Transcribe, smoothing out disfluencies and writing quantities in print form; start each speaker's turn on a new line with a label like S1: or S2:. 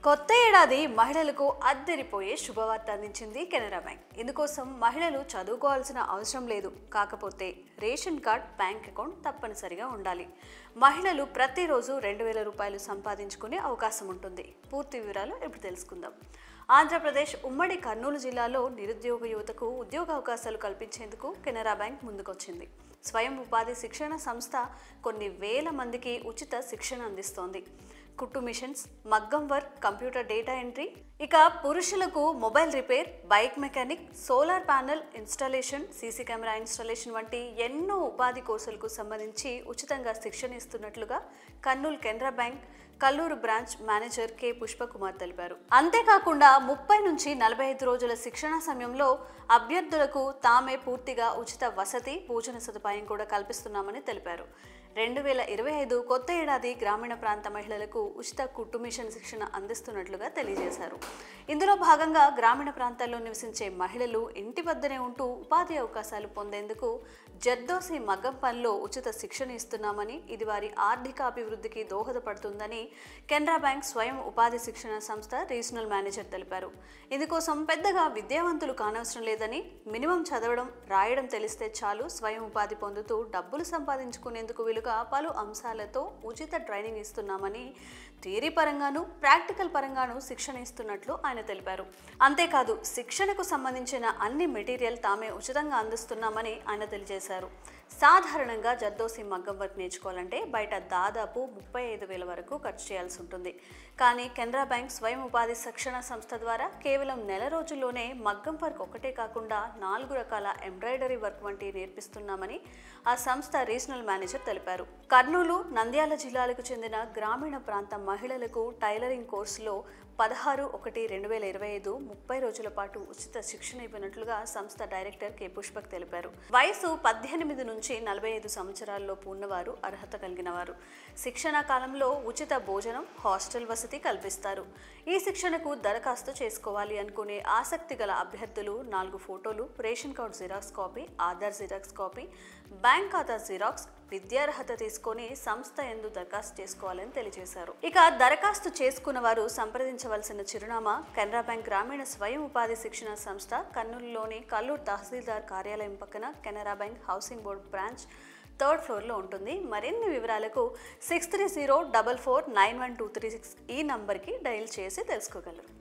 S1: కొత్త ఏడాది మహిళలకు అద్దరిపోయే శుభవార్త అందించింది కెనరా బ్యాంక్. ఇందుకోసం మహిళలు చదువుకోవాల్సిన అవసరం లేదు. కాకపోతే రేషన్ కార్డ్, బ్యాంక్ అకౌంట్ తప్పనిసరిగా ఉండాలి. మహిళలు ప్రతిరోజు 2000 రూపాయలు సంపాదించుకునే అవకాశం ఉంటుంది. పూర్తి వివరాలు ఇప్పుడు తెలుసుకుందాం. ఆంధ్రప్రదేశ్ ఉమ్మడి కర్నూలు జిల్లాలో నిరుద్యోగ యువతకు ఉద్యోగ అవకాశాలు కల్పించేందుకు కెనరా బ్యాంక్ ముందుకొచ్చింది. స్వయం ఉపాధి శిక్షణ సంస్థ కొన్ని వేల మందికి ఉచిత శిక్షణ అందిస్తోంది. కుట్టు మిషన్స్, మగ్గం వర్క్, కంప్యూటర్ డేటా ఎంట్రీ, ఇక పురుషులకు mobile repair, bike mechanic, solar panel installation, CC camera installation వంటి ఎన్నో ఉపాధి కోర్సులకు సంబంధించి ఉచితంగా శిక్షణ ఇస్తున్నట్లుగా Kurnool Canara bank Kalluru branch manager K Pushpakumar తెలిపారు. అంతేకాకుండా 30 నుంచి 45 రోజుల శిక్షణ సమయంలో అభ్యర్థులకు తామే పూర్తిగా ఉచిత వసతి, భోజన సదుపాయం కూడా కల్పిస్తున్నామని తెలిపారు. 2025 కొత్త ఏడాది గ్రామీణ ప్రాంత మహిళలకు ఉచిత కుట్టు మిషన్ శిక్షణ అందిస్తున్నట్లుగా తెలియజేశారు. ఇందులో భాగంగా గ్రామీణ ప్రాంతాల్లో నివసించే మహిళలు ఇంటి వద్దనే ఉంటూ ఉపాధి అవకాశాలు పొందేందుకు జర్దోసి మగ్గం పనిలో ఉచిత శిక్షణ ఇస్తున్నామని, ఇది వారి ఆర్థిక అభివృద్ధికి దోహదపడుతుందని కెనరా బ్యాంక్ స్వయం ఉపాధి శిక్షణ సంస్థ రీజనల్ మేనేజర్ తెలిపారు. ఇందుకోసం పెద్దగా విద్యావంతులు కానవసరం లేదని, మినిమం చదవడం, రాయడం తెలిస్తే చాలు స్వయం ఉపాధి పొందుతూ డబ్బులు సంపాదించుకునేందుకు వీలుగా పలు అంశాలతో ఉచిత ట్రైనింగ్ ఇస్తున్నామని, థియరీ పరంగాను, ప్రాక్టికల్ పరంగాను శిక్షణ ఇస్తున్నట్లు ఆయన తెలిపారు. అంతేకాదు శిక్షణకు సంబంధించిన అన్ని మెటీరియల్ తామే ఉచితంగా అందిస్తున్నామని ఆయన తెలియజేశారు. సాధారణంగా జర్దోసి మగ్గం వర్క్ నేర్చుకోవాలంటే బయట దాదాపు 35,000 వరకు ఖర్చు చేయాల్సి ఉంటుంది. కానీ కెనరా బ్యాంక్ స్వయం ఉపాధి శిక్షణ సంస్థ ద్వారా కేవలం నెల రోజుల్లోనే మగ్గం వర్క్ ఒకటే కాకుండా 4 రకాల ఎంబ్రాయిడరీ వర్క్ వంటి నేర్పిస్తున్నామని ఆ సంస్థ రీజనల్ మేనేజర్ తెలిపారు. కర్నూలు, నంద్యాల జిల్లాలకు చెందిన గ్రామీణ ప్రాంత మహిళలకు టైలరింగ్ కోర్సులో 16/1/2025 30 రోజుల పాటు ఉచిత శిక్షణ ఇవ్వనున్నట్లుగా సంస్థ డైరెక్టర్ కె పుష్పక్ తెలిపారు. వయసు 18 నుంచి 45 సంవత్సరాల్లోపు ఉన్నవారు అర్హత కలిగిన వారు. శిక్షణ కాలంలో ఉచిత భోజనం, హాస్టల్ వసతి కల్పిస్తారు. ఈ శిక్షణకు దరఖాస్తు చేసుకోవాలి అనుకునే ఆసక్తి గల అభ్యర్థులు 4 ఫోటోలు, ration card xerox copy, Aadhaar xerox copy, bank ఖాతా జిరాక్స్, విద్యార్హత తీసుకొని సంస్థ యందు దరఖాస్తు చేసుకోవాలని తెలియజేశారు. ఇక దరఖాస్తు చేసుకున్న వారు సంప్రదించవలసిన చిరునామా కెనరా బ్యాంక్ గ్రామీణ స్వయం ఉపాధి శిక్షణ సంస్థ, కర్నూలులోని కల్లూరు తహసీల్దార్ కార్యాలయం పక్కన Canara bank housing board branch 3rd ఫ్లోర్లో ఉంటుంది. మరిన్ని వివరాలకు 6304491236 ఈ నంబర్కి డయల్ చేసి తెలుసుకోగలరు.